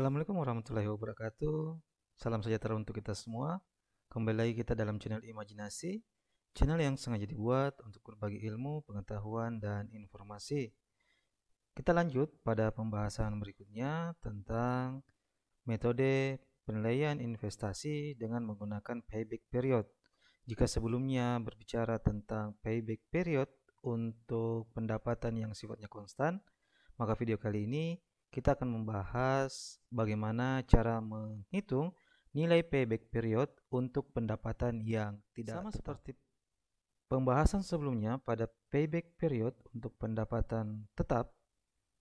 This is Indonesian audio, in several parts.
Assalamualaikum warahmatullahi wabarakatuh. Salam sejahtera untuk kita semua. Kembali lagi kita dalam channel Imajinasi, channel yang sengaja dibuat untuk berbagi ilmu, pengetahuan, dan informasi. Kita lanjut pada pembahasan berikutnya tentang metode penilaian investasi dengan menggunakan payback period. Jika sebelumnya berbicara tentang payback period untuk pendapatan yang sifatnya konstan, maka video kali ini kita akan membahas bagaimana cara menghitung nilai payback period untuk pendapatan yang tidak Sama tetap. seperti Pembahasan sebelumnya pada payback period untuk pendapatan tetap,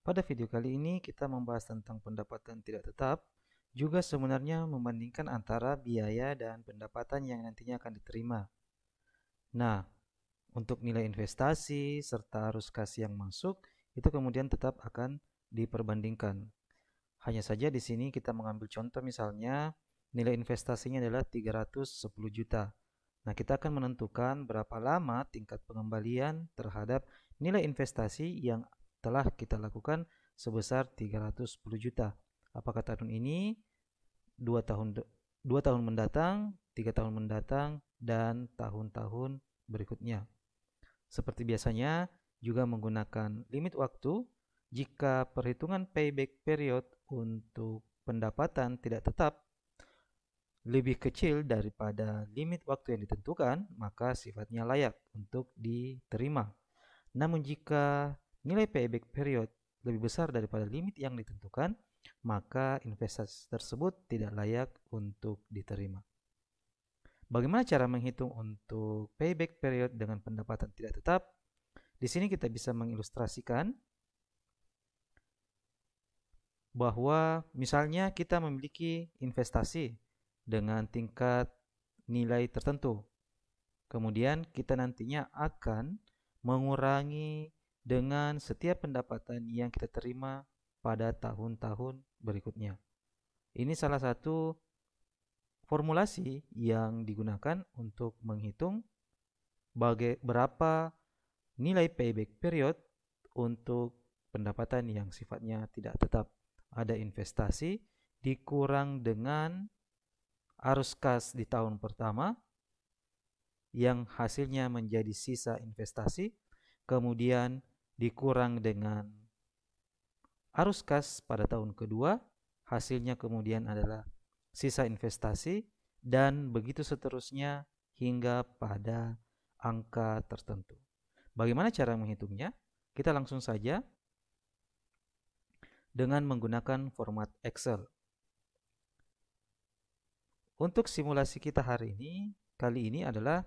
pada video kali ini kita membahas tentang pendapatan tidak tetap, juga sebenarnya membandingkan antara biaya dan pendapatan yang nantinya akan diterima. Nah, untuk nilai investasi serta arus kas yang masuk, itu kemudian tetap akan diperbandingkan. Hanya saja di sini kita mengambil contoh misalnya nilai investasinya adalah 310 juta. Nah, kita akan menentukan berapa lama tingkat pengembalian terhadap nilai investasi yang telah kita lakukan sebesar 310 juta. Apakah tahun ini, 2 tahun 2 tahun mendatang, 3 tahun mendatang, dan tahun-tahun berikutnya. Seperti biasanya, juga menggunakan limit waktu jika perhitungan payback period untuk pendapatan tidak tetap lebih kecil daripada limit waktu yang ditentukan, maka sifatnya layak untuk diterima. Namun jika nilai payback period lebih besar daripada limit yang ditentukan, maka investasi tersebut tidak layak untuk diterima. Bagaimana cara menghitung untuk payback period dengan pendapatan tidak tetap? Di sini kita bisa mengilustrasikan bahwa misalnya kita memiliki investasi dengan tingkat nilai tertentu. Kemudian kita nantinya akan mengurangi dengan setiap pendapatan yang kita terima pada tahun-tahun berikutnya. Ini salah satu formulasi yang digunakan untuk menghitung berapa nilai payback period untuk pendapatan yang sifatnya tidak tetap. Ada investasi dikurang dengan arus kas di tahun pertama yang hasilnya menjadi sisa investasi, kemudian dikurang dengan arus kas pada tahun kedua, hasilnya kemudian adalah sisa investasi, dan begitu seterusnya hingga pada angka tertentu. Bagaimana cara menghitungnya? Kita langsung saja dengan menggunakan format Excel. Untuk simulasi kita kali ini adalah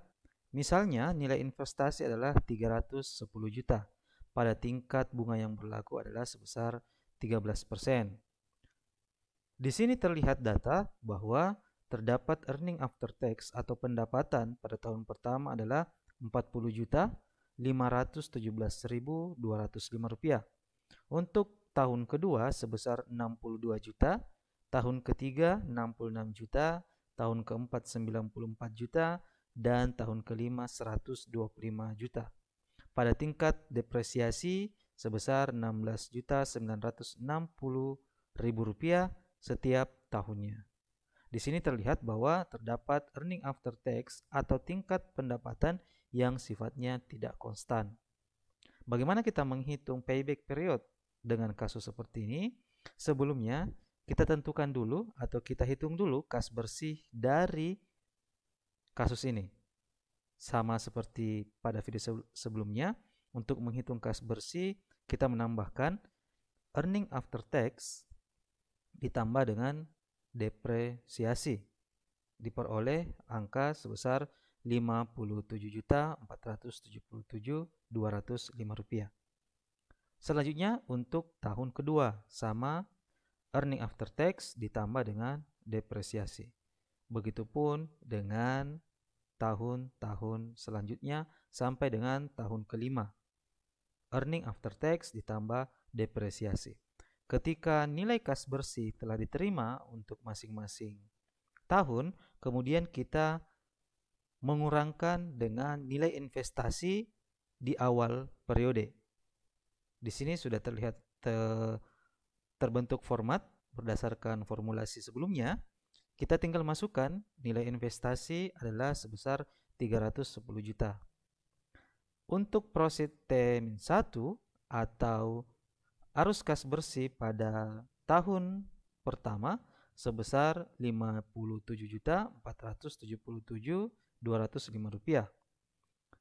misalnya nilai investasi adalah 310 juta. Pada tingkat bunga yang berlaku adalah sebesar 13%. Di sini terlihat data bahwa terdapat earning after tax atau pendapatan pada tahun pertama adalah 40.517.205 rupiah. Untuk tahun kedua sebesar 62 juta, tahun ketiga 66 juta, tahun keempat 94 juta, dan tahun kelima 125 juta. Pada tingkat depresiasi sebesar 16.960.000 rupiah setiap tahunnya. Di sini terlihat bahwa terdapat earning after tax atau tingkat pendapatan yang sifatnya tidak konstan. Bagaimana kita menghitung payback period dengan kasus seperti ini? Sebelumnya, kita tentukan dulu atau kita hitung dulu kas bersih dari kasus ini. Sama seperti pada video sebelumnya, untuk menghitung kas bersih, kita menambahkan earning after tax ditambah dengan depresiasi. Diperoleh angka sebesar 57.477.205 rupiah. Selanjutnya untuk tahun kedua sama earning after tax ditambah dengan depresiasi. Begitupun dengan tahun-tahun selanjutnya sampai dengan tahun kelima. Earning after tax ditambah depresiasi. Ketika nilai kas bersih telah diterima untuk masing-masing tahun, kemudian kita mengurangkan dengan nilai investasi di awal periode. Di sini sudah terlihat terbentuk format berdasarkan formulasi sebelumnya, kita tinggal masukkan nilai investasi adalah sebesar 310 juta. Untuk prosit T-1 atau arus kas bersih pada tahun pertama sebesar Rp57.477.205.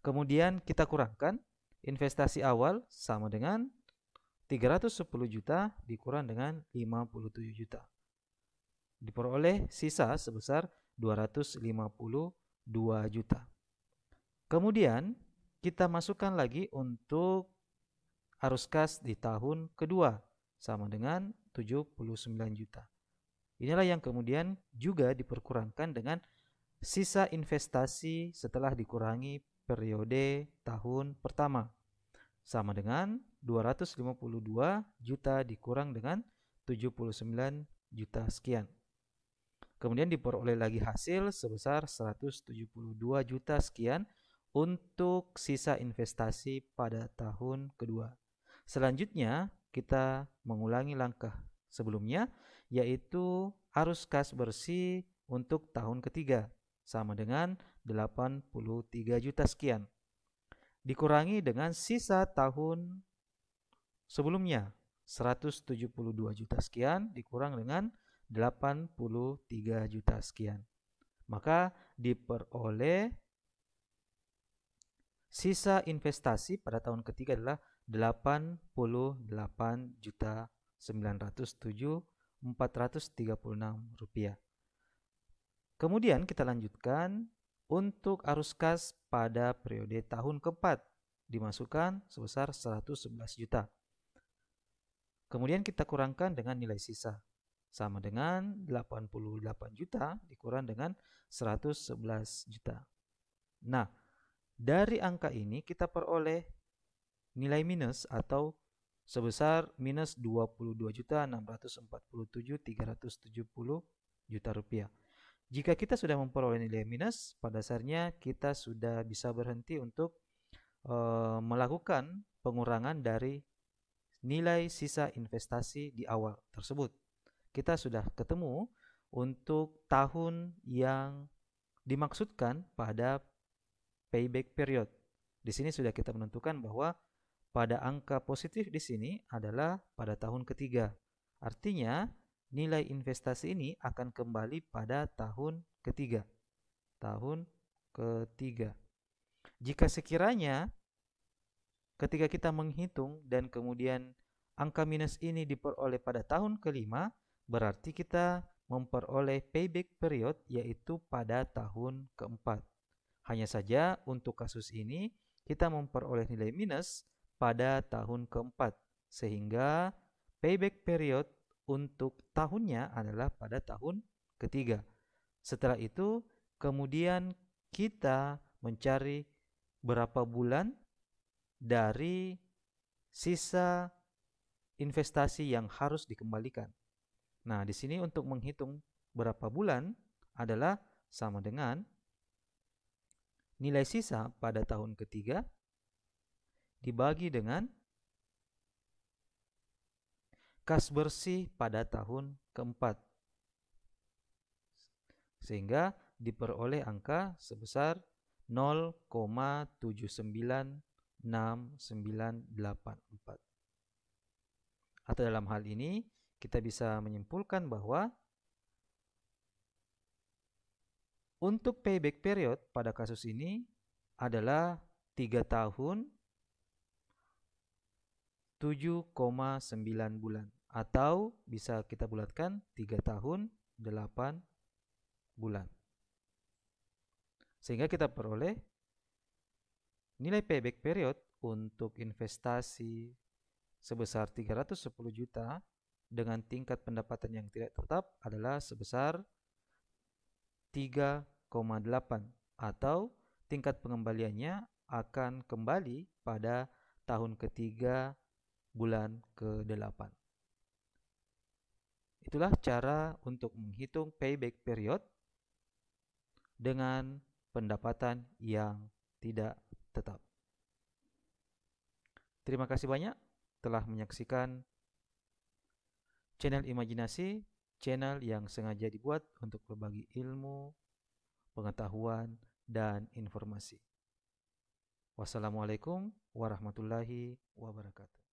Kemudian kita kurangkan investasi awal sama dengan 310 juta dikurang dengan 57 juta. Diperoleh sisa sebesar 252 juta. Kemudian kita masukkan lagi untuk arus kas di tahun kedua sama dengan 79 juta. Inilah yang kemudian juga diperkurangkan dengan sisa investasi setelah dikurangi periode tahun pertama sama dengan 252 juta dikurang dengan 79 juta sekian. Kemudian diperoleh lagi hasil sebesar 172 juta sekian untuk sisa investasi pada tahun kedua. Selanjutnya kita mengulangi langkah sebelumnya, yaitu arus kas bersih untuk tahun ketiga sama dengan 83 juta sekian. Dikurangi dengan sisa tahun sebelumnya 172 juta sekian dikurang dengan 83 juta sekian. Maka diperoleh sisa investasi pada tahun ketiga adalah 88.907.436 rupiah. Kemudian kita lanjutkan untuk arus kas pada periode tahun keempat dimasukkan sebesar 111 juta. Kemudian kita kurangkan dengan nilai sisa sama dengan 88 juta dikurang dengan 111 juta. Nah, dari angka ini kita peroleh nilai minus atau sebesar minus 22.647.370 juta rupiah. Jika kita sudah memperoleh nilai minus, pada dasarnya kita sudah bisa berhenti untuk melakukan pengurangan dari nilai sisa investasi di awal tersebut. Kita sudah ketemu untuk tahun yang dimaksudkan pada payback period. Di sini sudah kita menentukan bahwa pada angka positif di sini adalah pada tahun ketiga. Artinya nilai investasi ini akan kembali pada tahun ketiga. Tahun ketiga. Jika sekiranya ketika kita menghitung dan kemudian angka minus ini diperoleh pada tahun kelima, berarti kita memperoleh payback period yaitu pada tahun keempat. Hanya saja untuk kasus ini kita memperoleh nilai minus pada tahun keempat, sehingga payback period untuk tahunnya adalah pada tahun ketiga. Setelah itu kemudian kita mencari berapa bulan dari sisa investasi yang harus dikembalikan. Nah, di sini untuk menghitung berapa bulan adalah sama dengan nilai sisa pada tahun ketiga dibagi dengan kas bersih pada tahun keempat. Sehingga diperoleh angka sebesar 0,796984. Atau dalam hal ini kita bisa menyimpulkan bahwa untuk payback period pada kasus ini adalah 3 tahun 7,9 bulan, atau bisa kita bulatkan 3 tahun 8 bulan. Sehingga kita peroleh nilai payback period untuk investasi sebesar 310 juta dengan tingkat pendapatan yang tidak tetap adalah sebesar 3,8, atau tingkat pengembaliannya akan kembali pada tahun ketiga bulan ke-8. Itulah cara untuk menghitung payback period dengan pendapatan yang tidak tetap. Terima kasih banyak telah menyaksikan Channel Imajinasi, channel yang sengaja dibuat untuk berbagi ilmu, pengetahuan, dan informasi. Wassalamualaikum warahmatullahi wabarakatuh.